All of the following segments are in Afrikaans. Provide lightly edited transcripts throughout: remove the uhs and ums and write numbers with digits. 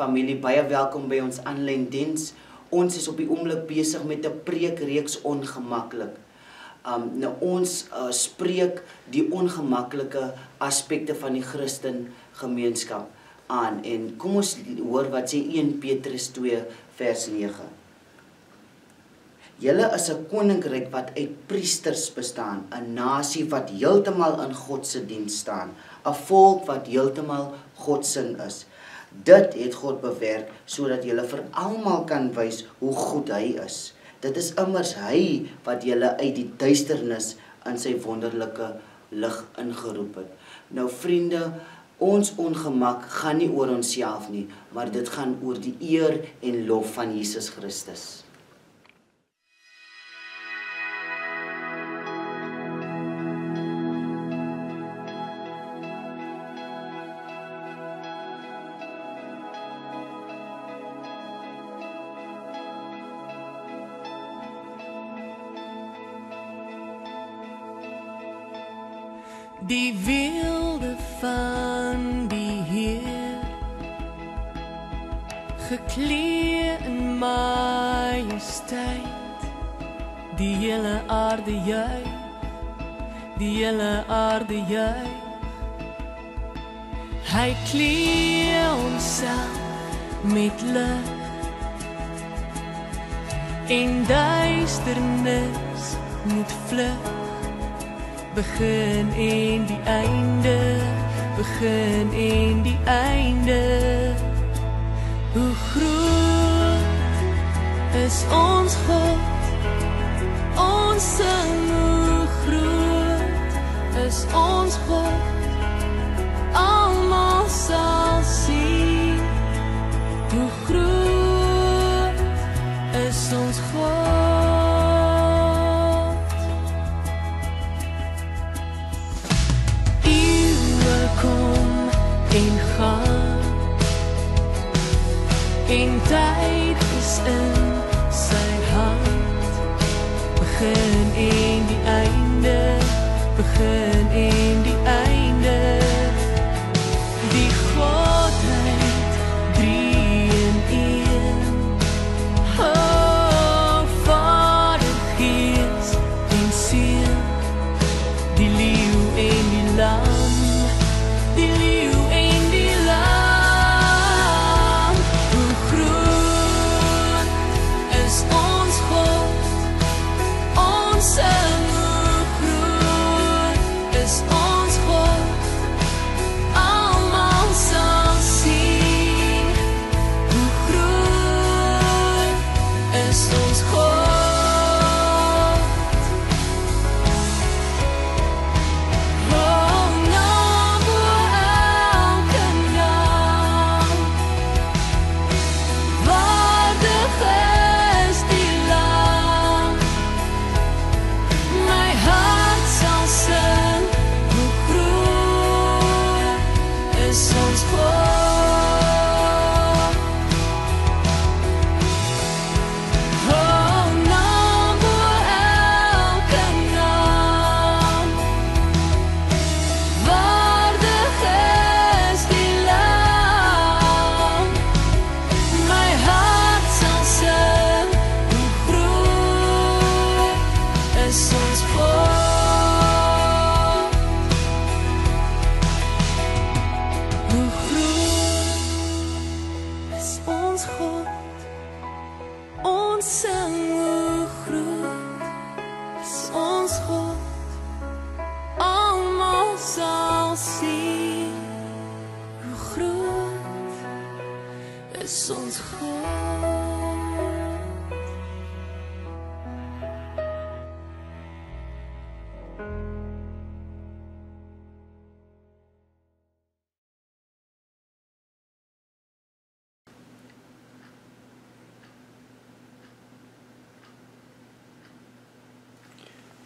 familie, baie welkom by ons aanlyn diens. Ons is op die oomblik besig met 'n preekreeks ongemaklik. Nou ons spreek die ongemaklike aspekte van die Christen gemeenskap aan. En kom ons hoor wat sê 1 Petrus 2 vers 9. Julle is 'n koninkryk wat uit priesters bestaan, 'n nasie wat heeltemal in God se diens staan, 'n volk wat heeltemal God se is. Dit het God bewerk sodat julle vir almal kan wys hoe goed hy is. Dit is immers hy wat julle uit die duisternis in sy wonderlike lig ingeroep het. Nou vriende, ons ongemak gaan nie oor onsself nie, maar dit gaan oor die eer en lof van Jesus Christus. Die wilde van die Heer, geklee in majesteit, die hele aarde juig, die hele aarde juig. Hy klee homself met lig, en duisternis moet vlug. Begin en die einde, begin en die einde. Hoe groot is ons God, ons sing, hoe groot is ons God, almal sal sien, hoe groot is ons God. En gaan, en tyd is in sy hand, begin en die einde, begin en die einde. Die Godheid, 3 in 1, o Vader, Gees en Seun, die leeu en die lam, die leeu en die lam. Hoe groot is ons God, ons sing, hoe groot is ons God, almal sal sien, hoe groot is ons God.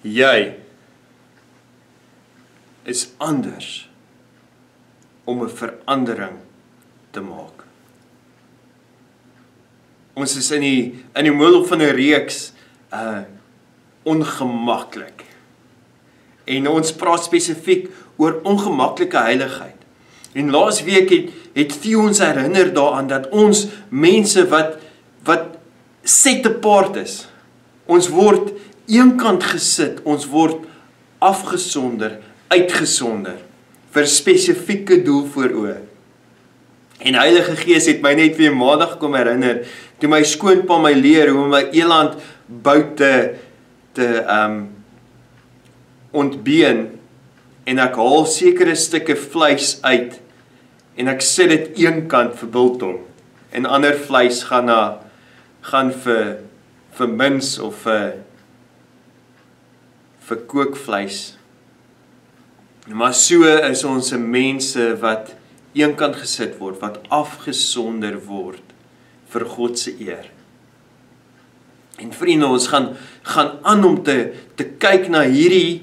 Jy is anders om 'n verandering te maak. Ons is in die middel van 'n reeks ongemaklik. En ons praat spesifiek oor ongemaklike heiligheid. En laas week het Theo ons herinner daaraan dat ons mense wat set apart is, ons word eenkant gesit, ons word afgesonder, uitgesonder, vir 'n spesifieke doel voor oë. En Heilige Gees het my net weer maandag kom herinner, toe my skoonpa my leer hoe om my eland bout te ontbeen, en ek haal sekere stukke vleis uit, en ek sit dit eenkant vir biltong, en ander vleis gaan vir mins of vir kookvleis. Maar so is ons mense wat eenkant gesit word, wat afgesonder word vir God se eer. En vriende, ons gaan aan om te kyk na hierdie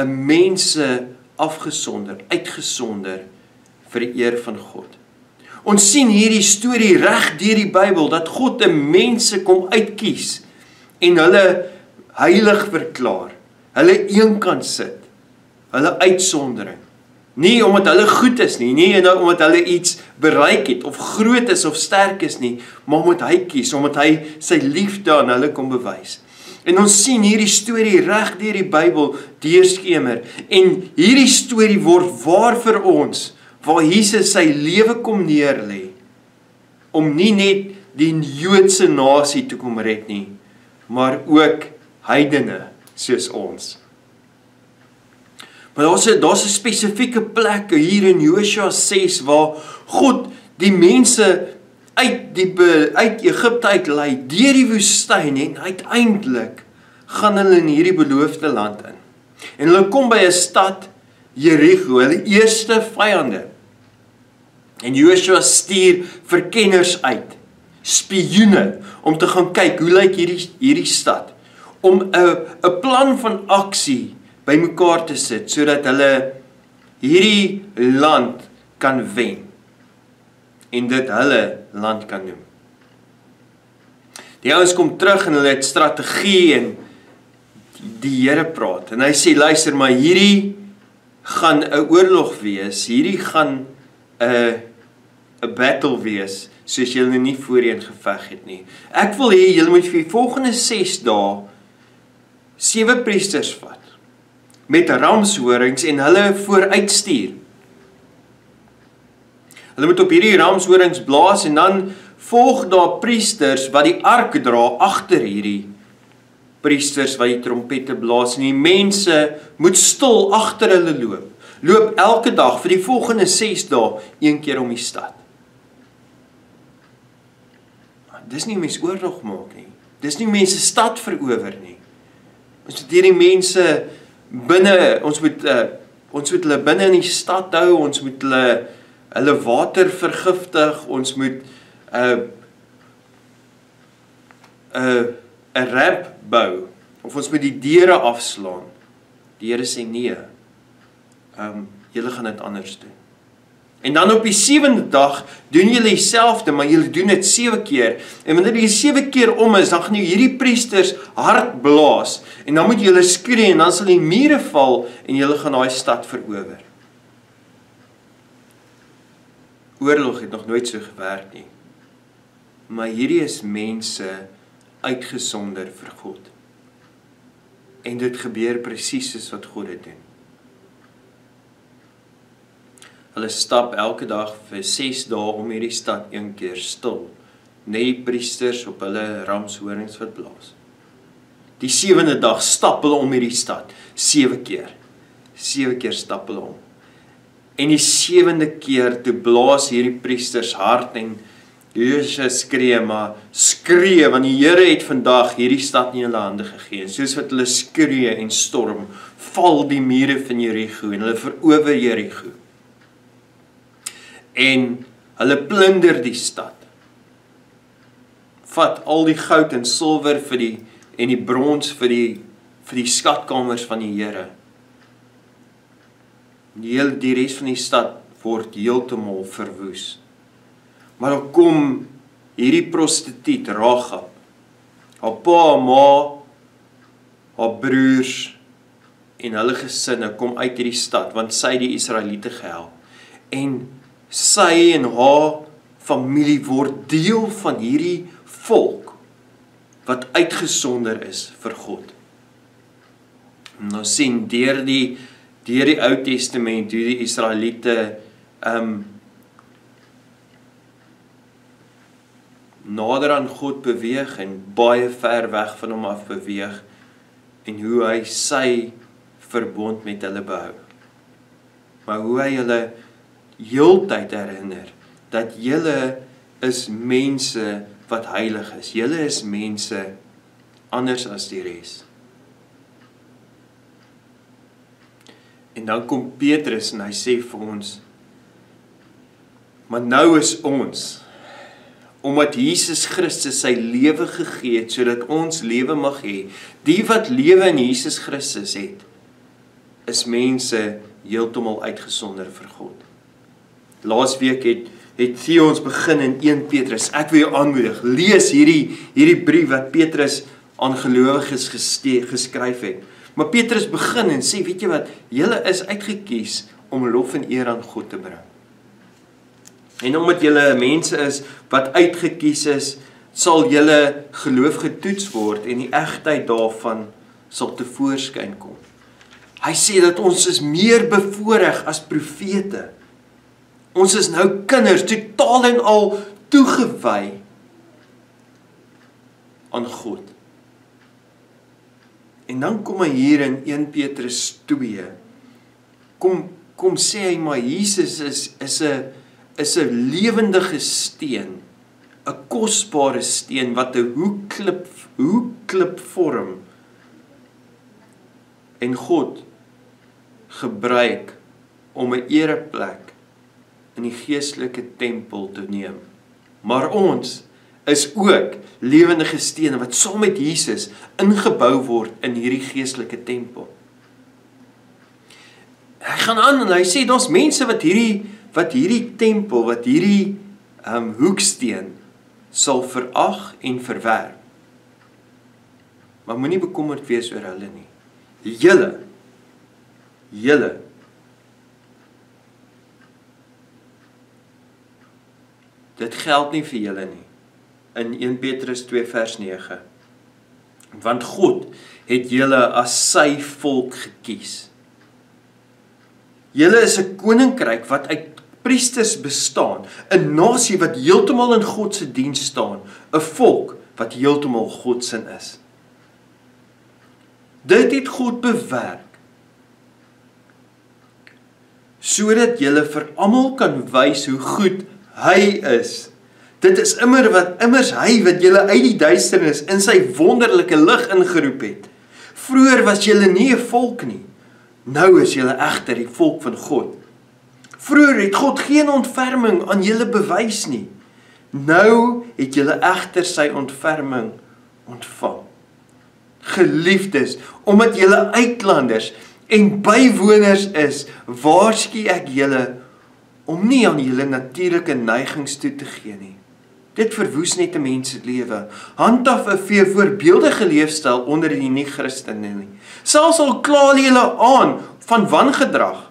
mense afgesonder, uitgesonder vir die eer van God. Ons sien hierdie storie reg deur die Bybel, dat God 'n mense kom uitkies en hulle heilig verklaar, hulle eenkant sit, hulle uitsondering. Nie omdat hulle goed is nie omdat hulle iets bereik het, of groot is of sterk is nie, maar omdat hy kies, omdat hy sy liefde aan hulle kom bewys. En ons sien hierdie storie reg deur die Bybel deurskemer, en hierdie storie word waar vir ons, waar Jesus sy lewe kom neerlê, om nie net die Joodse nasie te kom red nie, maar ook heidene soos ons. Maar daar's 'n spesifieke plek hier in Josua 6 waar God die mense uit Egipte uitlei, deur die woestyn, en uiteindelik gaan hulle in hierdie beloofde land in. En hulle kom by 'n stad, Jericho, hulle eerste vyande. En Josua stuur verkenners uit, spioene, om te gaan kyk hoe lyk hierdie stad, om 'n plan van aksie by mekaar te sit, sodat hulle hierdie land kan wen, en dit hulle land kan noem. Die ouens kom terug en hulle het strategie, en die Here praat, en hy sê, luister, maar hierdie gaan 'n oorlog wees, hierdie gaan 'n battle wees, soos julle nie voorheen geveg het nie. Ek wil hê julle moet vir die volgende 6 dae 7 priesters vat, met ramshorings, en hulle vooruitstuur. Hulle moet op hierdie ramshorings blaas, en dan volg daar priesters wat die ark dra agter hierdie priesters wat die trompette blaas, en die mense moet stil agter hulle loop elke dag vir die volgende 6 dae, 1 keer om die stad. Dis nie mens oorlog maak nie, dis nie mense stad verower nie. Ons moet hierdie mense binne, ons moet hulle binne in die stad hou, ons moet hulle water vergiftig, ons moet 'n ramp bou, of ons moet die deure afslaan. Die Here sê nee, julle gaan dit anders doen. En dan op die 7de dag doen julle dieselfde, maar julle doen dit 7 keer. En wanneer die 7 keer om is, dan gaan hierdie priesters hard blaas, en dan moet julle skree, en dan sal die mure val, en julle gaan daai stad verower. Oorlog het nog nooit so gewerk nie. Maar hierdie is mense uitgesonder vir God. En dit gebeur presies soos wat God dit doen. Hulle stap elke dag vir 6 dae om hierdie stad 1 keer stil, net die priesters op hulle ramshorings wat blaas. Die 7de dag stap hulle om hierdie stad 7 keer. 7 keer stap hulle om. En die 7de keer toe blaas hierdie priesters hard, en Josua skree, maar skree, want die Here het vandag hierdie stad nie in hulle hande gegee. Soos wat hulle skree en storm, val die mure van Jericho, en hulle verower Jericho. En hulle plunder die stad. Vat al die goud en silwer en die brons vir die skatkamers van die Here. Die res van die stad word heeltemal verwoes. Maar dan kom hierdie prostituut, Rahab, haar pa, ma, haar broers en hulle gesinne kom uit hierdie stad, want sy het die Israeliete gehelp. En sy en haar familie word deel van hierdie volk wat uitgesonder is vir God. En ons sien deur die Ou Testament hoe die Israeliete nader aan God beweeg en baie ver weg van hom af beweeg en hoe hy sy verbond met hulle behou. Maar hoe hy hulle heeltyd herinner dat julle is mense wat heilig is. Julle is mense anders as die res. En dan kom Petrus en hy sê vir ons, maar nou is ons, omdat Jesus Christus sy lewe gegee het, sodat ons lewe mag hê, die wat lewe in Jesus Christus het, is mense heeltemal uitgesonder vir God. Laasweek het Theo ons begin in 1 Petrus. Ek wil jou aanmoedig, lees hierdie brief wat Petrus aan gelowiges geskryf het. Maar Petrus begin en sê, weet jy wat, julle is uitgekies om lof en eer aan God te bring. En omdat julle mense is wat uitgekies is, sal julle geloof getoets word en die egtheid daarvan sal tevoorskyn kom. Hy sê dat ons is meer bevoorreg as profete. Ons is nou kinders, totaal en al toegewy aan God. En dan kom hy hier in 1 Petrus 2, kom sê hy, maar Jesus is 'n lewendige steen, 'n kosbare steen wat 'n hoekklip vorm en God gebruik om 'n ereplek in die geestelike tempel te neem. Maar ons is ook lewendige stene wat saam met Jesus ingebou word in hierdie geestelike tempel. Hy gaan aan en hy sê, daar's mense wat hierdie tempel, wat hierdie hoeksteen sal verag en verwerp. Maar moenie bekommerd wees oor hulle nie. Julle dit geld nie vir julle nie. In 1 Petrus 2 vers 9. Want God het julle as sy volk gekies. Julle is 'n koninkryk wat uit priesters bestaan, 'n nasie wat heeltemal in God se diens staan, 'n volk wat heeltemal God se is. Dit het God bewerk sodat julle vir almal kan wys hoe goed hy is. Dit is immers hy wat julle uit die duisternis in sy wonderlike lig ingeroep het. Vroeër was julle nie 'n volk nie. Nou is julle egter die volk van God. Vroeër het God geen ontferming aan julle bewys nie. Nou het julle egter sy ontferming ontvang. Geliefdes, omdat julle uitlanders en bywoners is, waarsku ek julle om nie aan julle natuurlike neigings toe te gee nie. Dit verwoes net 'n mens se lewe. Handhaaf 'n voorbeeldige leefstyl onder die nie-Christene nie. Selfs al kla julle aan van wangedrag,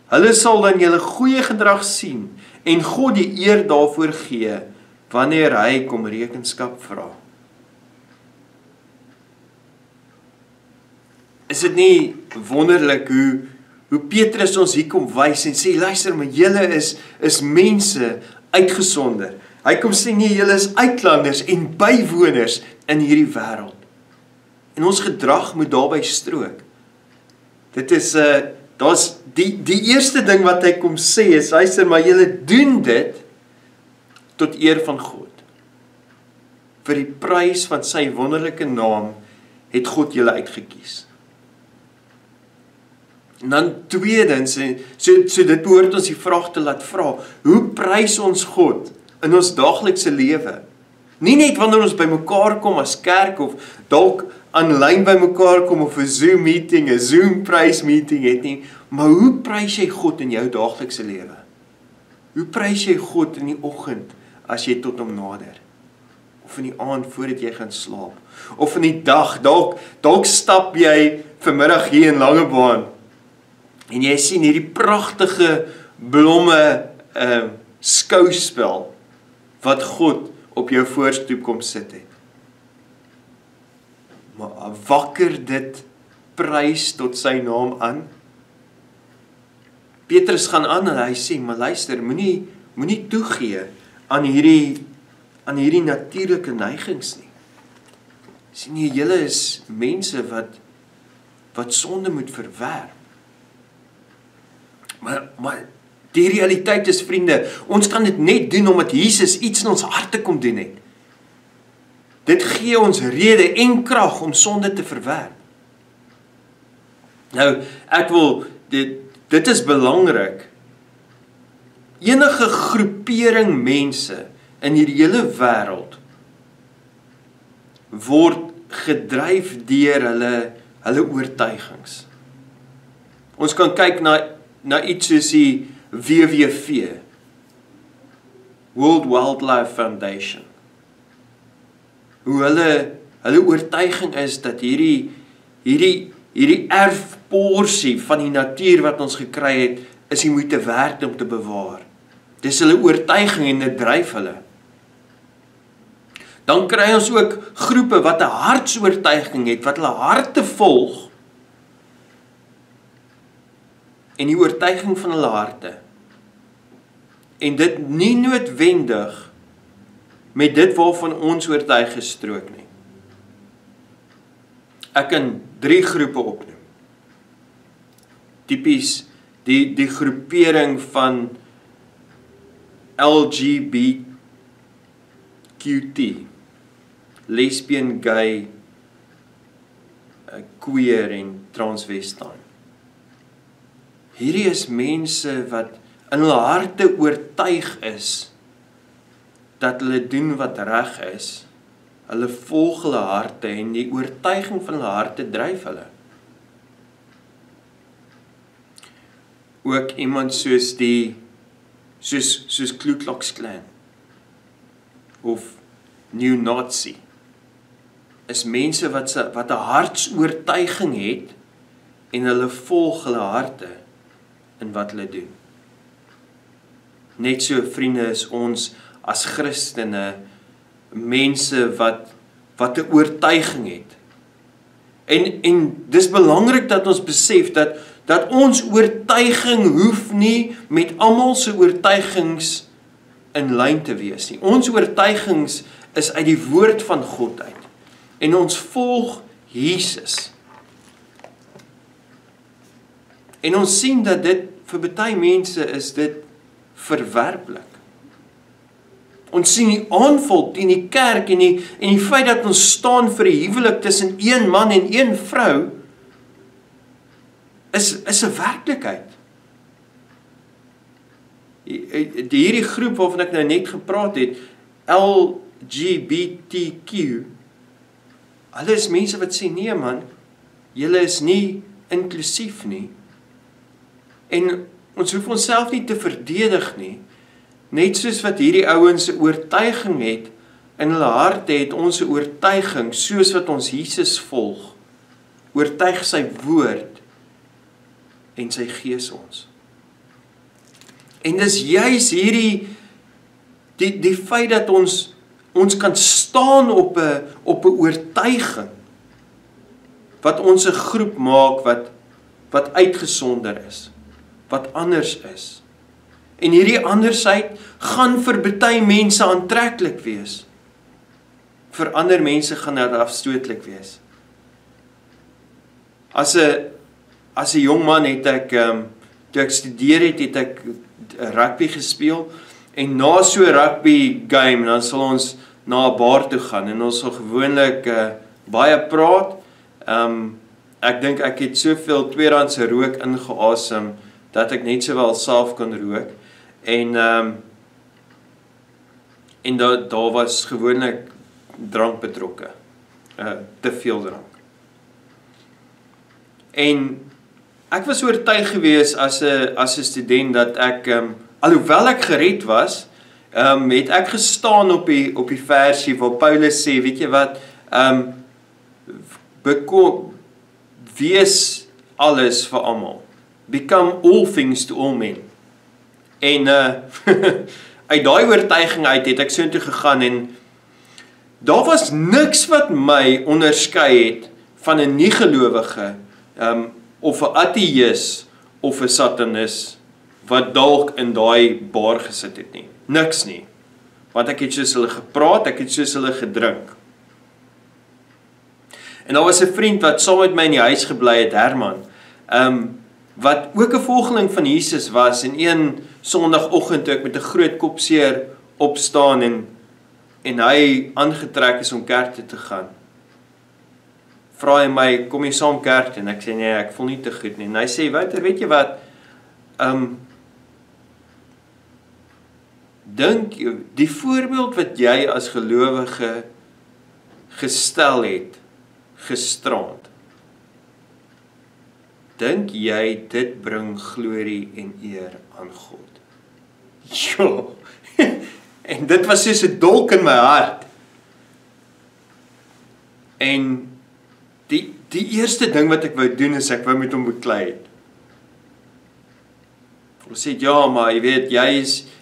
hulle sal dan julle goeie gedrag sien en God die eer daarvoor gee wanneer hy kom rekenskap vra. Is dit nie wonderlik hoe Petrus ons hier kom wys en sê, luister, maar julle is mense uitgesonder. Hy kom sê, nee, julle is uitlanders en bywoners in hierdie wêreld. En ons gedrag moet daarby strook. Dit is, daar's die eerste ding wat hy kom sê is, luister, maar julle doen dit tot eer van God. Vir die prys van sy wonderlike naam het God julle uitgekies. En dan tweedens, so dit behoort ons die vraag te laat vra, hoe prys ons God in ons daaglikse lewe? Nie net wanneer ons by mekaar kom as kerk of dalk aanlyn by mekaar kom of 'n Zoom meeting, 'n Zoom prys meeting het nie, maar hoe prys jy God in jou daaglikse lewe? Hoe prys jy God in die oggend as jy tot hom nader? Of in die aand voordat jy gaan slaap? Of in die dag, dalk stap jy vanmiddag hier in Langebaan en jy sien hierdie pragtige blomme skouspel wat God op jou voorstoep kom sit het. Maar wakker dit prys tot sy naam aan. Petrus gaan aan en hy sê, maar luister, moenie toegee aan hierdie natuurlike neigings nie. Sien jy, julle is mense wat sonde moet verwerp. Maar die realiteit is, vriende, ons kan dit net doen omdat Jesus iets in ons harte kom doen het. Dit gee ons rede en krag om sonde te verwerp. Nou, ek wil, dit is belangrik. Enige groepering mense in hierdie hele wêreld word gedryf deur hulle oortuigings. Ons kan kyk na iets soos die WWF, World Wildlife Foundation. Hoe hulle oortuiging is dat hierdie erfporsie van die natuur wat ons gekry het, is die moeite werd om te bewaar. Dis hulle oortuiging en dit dryf hulle. Dan kry ons ook groepe wat 'n hartsoortuiging het, wat hulle harte volg, en die oortuiging van hulle harte. En dit nie noodwendig met dit waarvan ons oortuig gestrook nie. Ek kan 3 groepe opnoem. Tipies die groepering van LGBTQT, lesbian, gay, queer en transvestine. Hierdie is mense wat in hulle harte oortuig is dat hulle doen wat reg is. Hulle volg hulle harte en die oortuiging van hulle harte dryf hulle. Ook iemand soos soos Ku Klux Klan of New Nazi is mense wat 'n hartsoortuiging het en hulle volg hulle harte in wat hulle doen. Net so, vriende, is ons as Christene mense wat 'n oortuiging het. En dis belangrik dat ons besef dat ons oortuiging hoef nie met almal se oortuigings in lyn te wees nie. Ons oortuigings is uit die woord van God uit. En ons volg Jesus. En ons sien dat dit vir baie mense is dit verwerplik. Ons sien die aanval teen die kerk en die feit dat ons staan vir die huwelik tussen een man en een vrou is 'n werklikheid. Hierdie groep waarvan ek nou net gepraat het, LGBTQ, hulle is mense wat sê, nee man, julle is nie inklusief nie. En ons hoef onsself nie te verdedig nie. Net soos wat hierdie ouens 'n oortuiging het, in hulle harte het ons 'n oortuiging, soos wat ons Jesus volg, oortuig sy woord en sy gees ons. En dis juis hierdie, die feit dat ons kan staan op 'n oortuiging, wat ons 'n groep maak wat uitgesonder is, wat anders is. En hierdie andersheid gaan vir baie mense aantreklik wees. Vir ander mense gaan dit afstootlik wees. As 'n jong man het ek, toe ek studeer het ek rugby gespeel, en na so 'n rugby game, dan sal ons na 'n bar toe gaan, en ons sal gewoonlik baie praat. Ek dink ek het soveel tweedehandse rook ingeasem, dat ek net sowel self kan rook. En daar was gewoonlik drank betrokke. Te veel drank. En ek was oortuig gewees as 'n student dat ek, alhoewel ek gered was, het ek gestaan op die versie waar Paulus sê, weet jy wat, wees alles vir almal. Become all things to all men. En uit daai oortuiging uit het ek soontoe gegaan en daar was niks wat my onderskei het van 'n nie-gelowige, of 'n ateïs of 'n satanis wat dalk in daai bar gesit het nie. Niks nie. Want ek het soos hulle gepraat, ek het soos hulle gedrink. En daar was 'n vriend wat saam met my in die huis gebly het, Herman, wat ook 'n volgeling van Jesus was, en een Sondagoggend toe ek met 'n groot kop seer opstaan en hy aangetrek is om kerk toe te gaan. Vra hy my, kom jy saam kerk toe? En ek sê nee, ek voel nie te goed nie. En hy sê, Wouter, weet jy wat? Dink die voorbeeld wat jy as gelowige gestel het, gisterand, dink jy dit bring glorie en eer aan God? Ja, en dit was soos 'n dolk in my hart. En die eerste ding wat ek wou doen is ek wou met hom beklei het. Hy sê, ja, maar jy weet,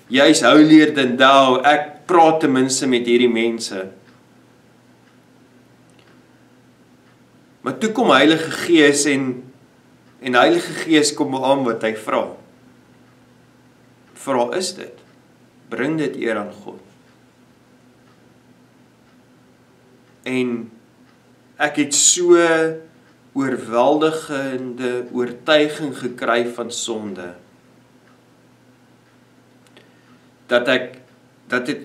jy is holier than thou, ek praat ten minste met hierdie mense. Maar toe kom Heilige Gees en Heilige Gees kom aan wat hy vra. Vra is dit? Bring dit eer aan God. En ek het so oorweldigende oortuiging gekry van sonde, dat ek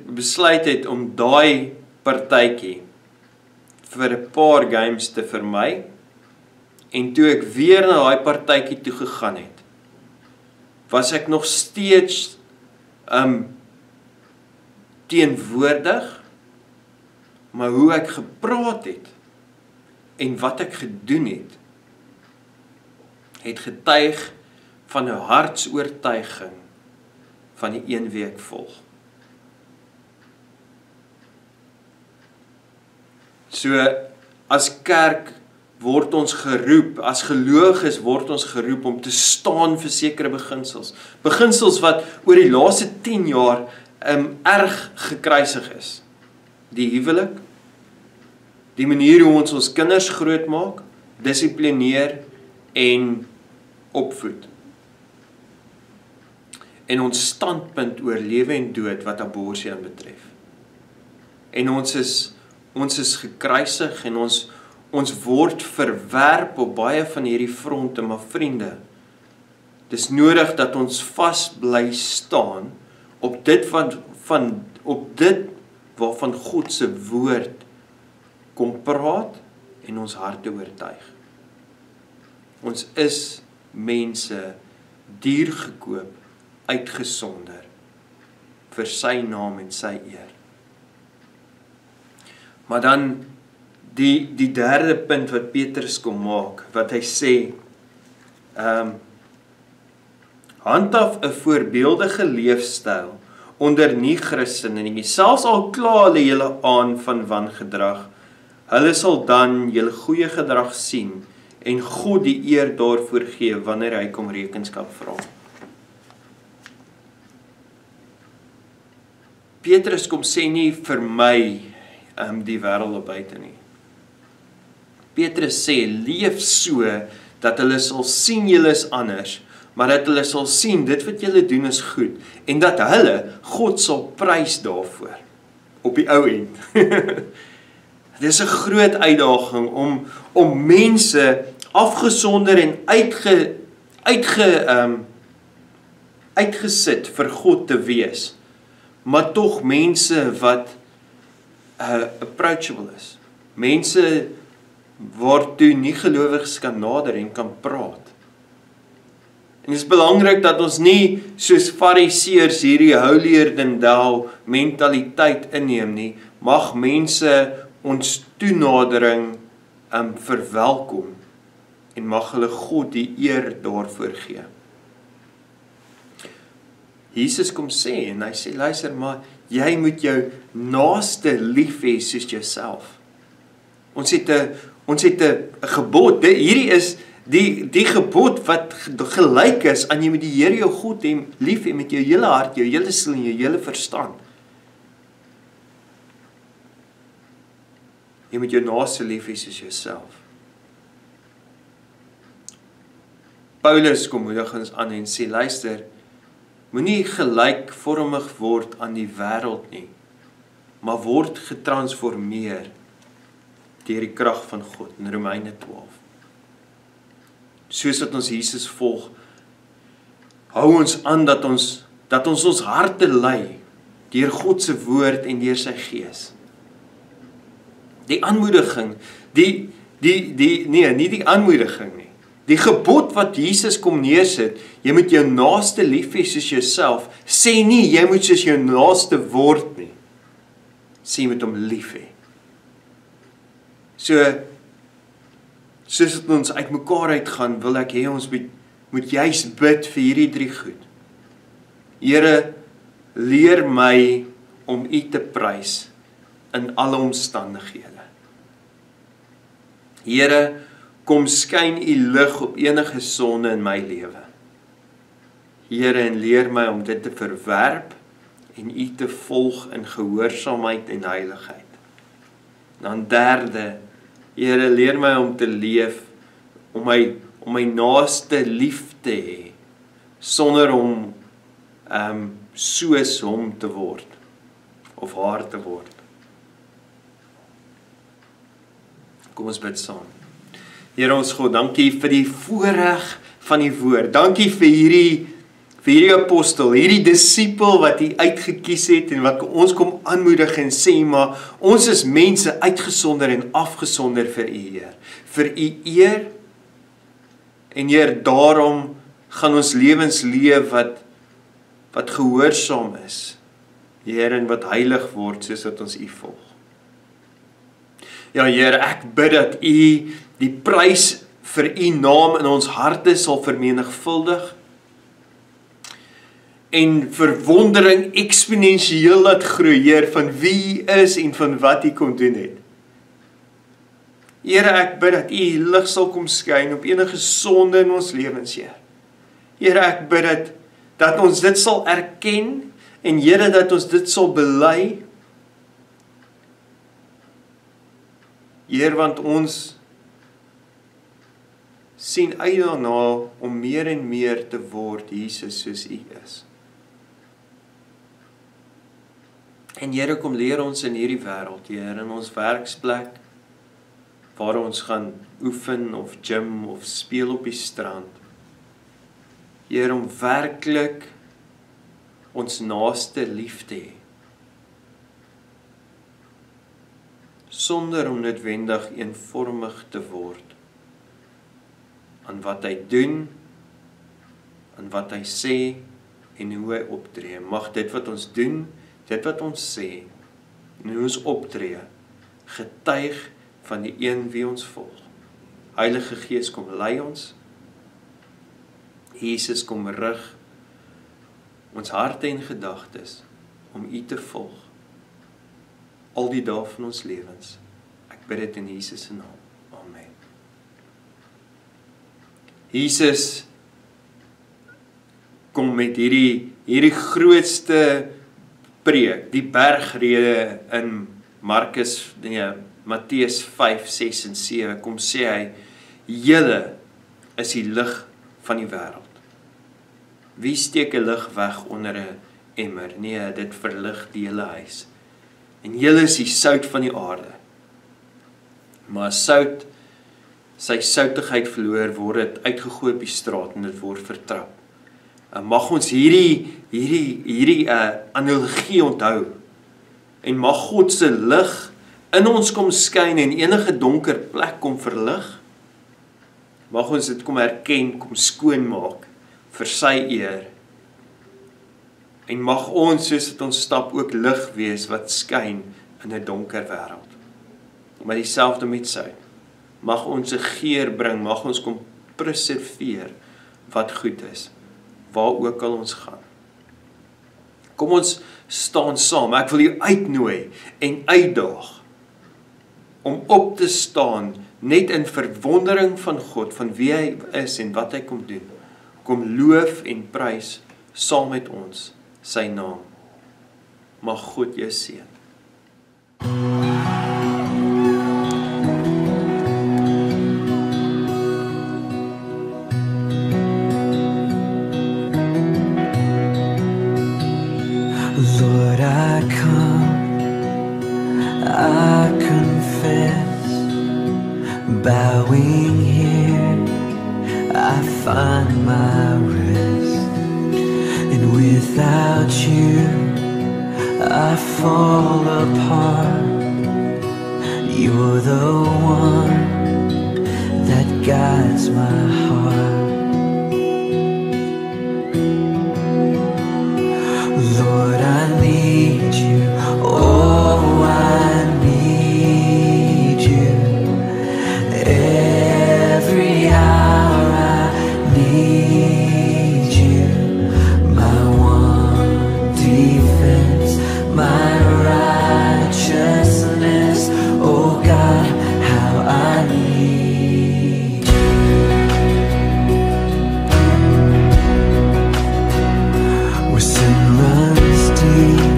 besluit het om daai partytjie vir 'n paar games te vermy, en toe ek weer na daai partytjie toe gegaan het, was ek nog steeds teenwoordig, maar hoe ek gepraat het en wat ek gedoen het getuig van 'n hartsoortuiging van die een wie ek volg. So, as kerk word ons geroep, as gelowiges word ons geroep om te staan vir sekere beginsels. Beginsels wat oor die laaste 10 jaar erg gekruisig is. Die huwelik, die manier hoe ons kinders grootmaak, dissiplineer en opvoed. En ons standpunt oor lewe en dood wat abortus betref. En ons is gekruisig en ons word verwerp op baie van hierdie fronte, maar vriende, dis nodig dat ons vas bly staan op dit waarvan God se woord kom praat en ons harte oortuig. Ons is mense diergekoop, uitgesonder vir sy naam en sy eer. Maar dan die derde punt wat Petrus kom maak, wat hy sê, handhaaf 'n voorbeeldige leefstyl onder nie-Christene nie, selfs al kla hulle julle aan van wangedrag, hulle sal dan julle goeie gedrag sien en God die eer daarvoor gee wanneer hy kom rekenskap vra. Petrus kom sê nie vir my die wêreld op buite nie. Petrus sê, leef so, dat hulle sal sien julle is anders, maar dat hulle sal sien, dit wat julle doen is goed, en dat hulle God sal prys daarvoor, op die ou end. Dit is 'n groot uitdaging om mense afgesonder en uitgesit vir God te wees, maar tog mense wat approachable is. Mense waartoe nie gelowiges kan nader en kan praat. En dit is belangrik dat ons nie soos fariseërs hierdie holier than thou mentaliteit inneem nie. Mag mense ons toenadering verwelkom en mag hulle God die eer daarvoor gee. Jesus kom sê en hy sê, luister maar, jy moet jou naaste lief hê soos jouself. Ons het 'n gebod. Hierdie is die gebod wat gelyk is aan jy met die Here jou God lief hê met jou hele hart, jou hele siel en jou hele verstand. Jy moet jou naaste lief hê soos jouself. Paulus kom moedig ons aan en sê, luister, moenie gelykvormig word aan die wêreld nie, maar word getransformeer deur die krag van God in Romeine 12. Soos dat ons Jesus volg, hou ons aan dat ons harte lei deur God se woord en deur sy gees. Die aanmoediging, nie die aanmoediging nie. Die gebod wat Jesus kom neersit, jy moet jou naaste lief hê soos jouself, sê nie jy moet soos jou naaste word nie. Sê jy moet hom lief hê. Soos dat ons uit mekaar uitgaan, wil ek hê ons moet juist bid vir hierdie 3 goed. Here, leer my om U te prys in alle omstandighede. Here, kom skyn U lig op enige sonde in my lewe. Here, en leer my om dit te verwerp en U te volg in gehoorsaamheid en heiligheid. Dan derde, Here, leer my om te leef, om my naaste lief te hê, sonder om soos hom te word, of haar te word. Kom ons bid saam. Here ons God, dankie vir die voorreg van die woord. Dankie vir hierdie apostel, hierdie disipel wat U uitgekies het en wat ons kom aanmoedig en sê, maar ons is mense uitgesonder en afgesonder vir U, Heer. Vir U eer en Heer, daarom gaan ons lewens leef wat gehoorsaam is, Heer, en wat heilig word soos wat ons U volg. Ja, Heer, ek bid dat U die prys vir U naam in ons harte sal vermenigvuldig en verwondering eksponensieel laat groei, Heer, van wie U is en van wat U kom doen het. Here, ek bid dat U lig sal kom skyn op enige sonde in ons lewens, Heer. Here, ek bid dat ons dit sal erken en Here, dat ons dit sal bely. Heer, want ons sien uit daarna om meer en meer te word, Jesus, soos U is. En Here, kom leer ons in hierdie wêreld, Heer, in ons werksplek, waar ons gaan oefen of gym of speel op die strand. Heer, om werklik ons naaste lief te hê. Sonder om noodwendig eenvormig te word aan wat hy doen, aan wat hy sê en hoe hy optree. Mag dit wat ons doen, dit wat ons sê en hoe ons optree, getuig van die een wie ons volg. Heilige Gees, kom lei ons. Jesus, kom rig ons harte en gedagtes om U te volg. Al die dae van ons lewens. Ek bid dit in Jesus se naam. Amen. Jesus kom met hierdie grootste preek, die bergrede in Matteus 5, 6 en 7, kom sê hy, julle is die lig van die wêreld. Wie steek 'n lig weg onder 'n emmer? Nee, dit verlig die hele huis. En julle is die sout van die aarde. Maar as sout sy soutigheid verloor, word dit uitgegooi op die straat en dit word vertrap. Mag ons hierdie analogie onthou. En mag God se lig in ons kom skyn en enige donker plek kom verlig. Mag ons dit kom herken, kom skoonmaak vir sy eer. En mag ons, soos dit ons stap, ook lig wees wat skyn in 'n donker wêreld. Maar dieselfde met sout. Mag ons 'n geur bring, mag ons kom preserveer wat goed is, waar ook al ons gaan. Kom ons staan saam. Ek wil jou uitnooi en uitdaag om op te staan net in verwondering van God, van wie hy is en wat hy kom doen, kom loof en prys saam met ons sy naam. Mag God jou seën. Lord, I come, I confess, bowing here, I find my rest, and without you, I fall apart. You're the one that guides my heart. Lord, I need you, oh, I need you. Every hour I need you. My one defense, my righteousness, oh God, how I need you. Where sin runs deep,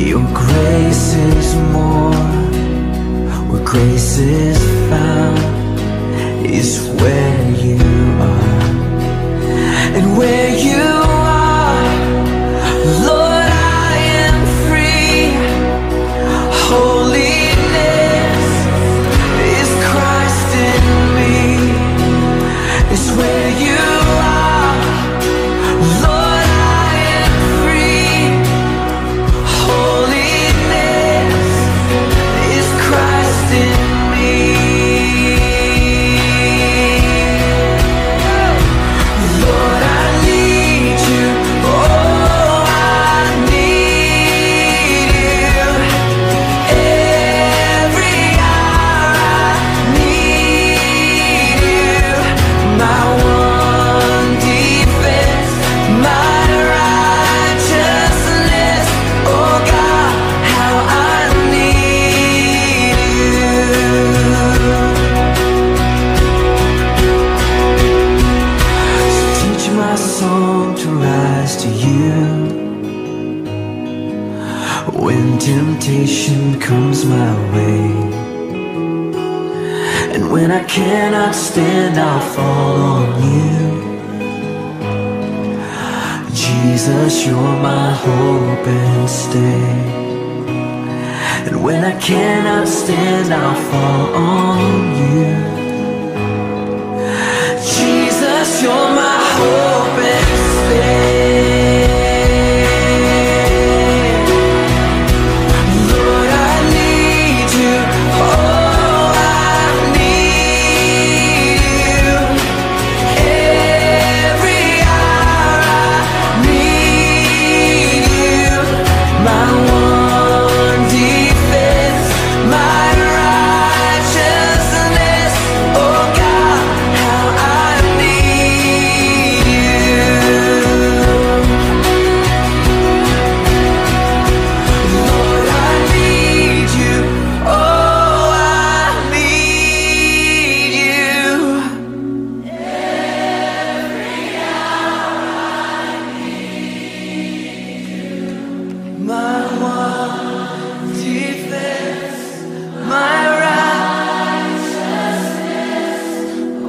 your grace is more. Where grace is found is where you are. And where you are, Lord, I am free. Holiness is Christ in me. It's where you are, Lord, I am free. Holiness is Christ in me. Lord, I need you, oh, I need you. Every hour I need you. My one defense, my righteousness, oh God, how I need you. So teach my song to rise to you. When temptation comes my way, and when I cannot stand, I'll fall on you. Jesus, you're my hope and stay. And when I cannot stand, I'll fall on you. Jesus, you're my hope and stay. Lord, I need you, oh, I need you. Every hour I need you. My one defense, my righteousness, oh God, how I need you. Lord, I need you, oh, I need you. My one defense, my righteousness,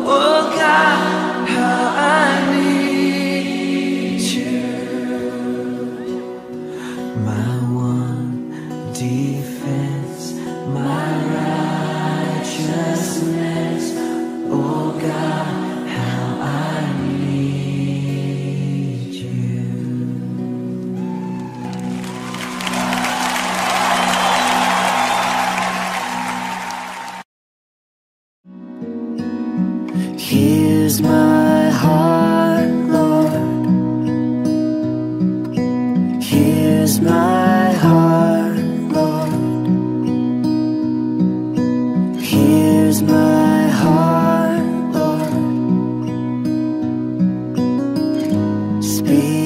oh God, how I need you. My one defense, my righteousness, oh God, how I need you. Here's my heart, Lord. Here's my heart, Lord. Here's my heart, Lord. Speak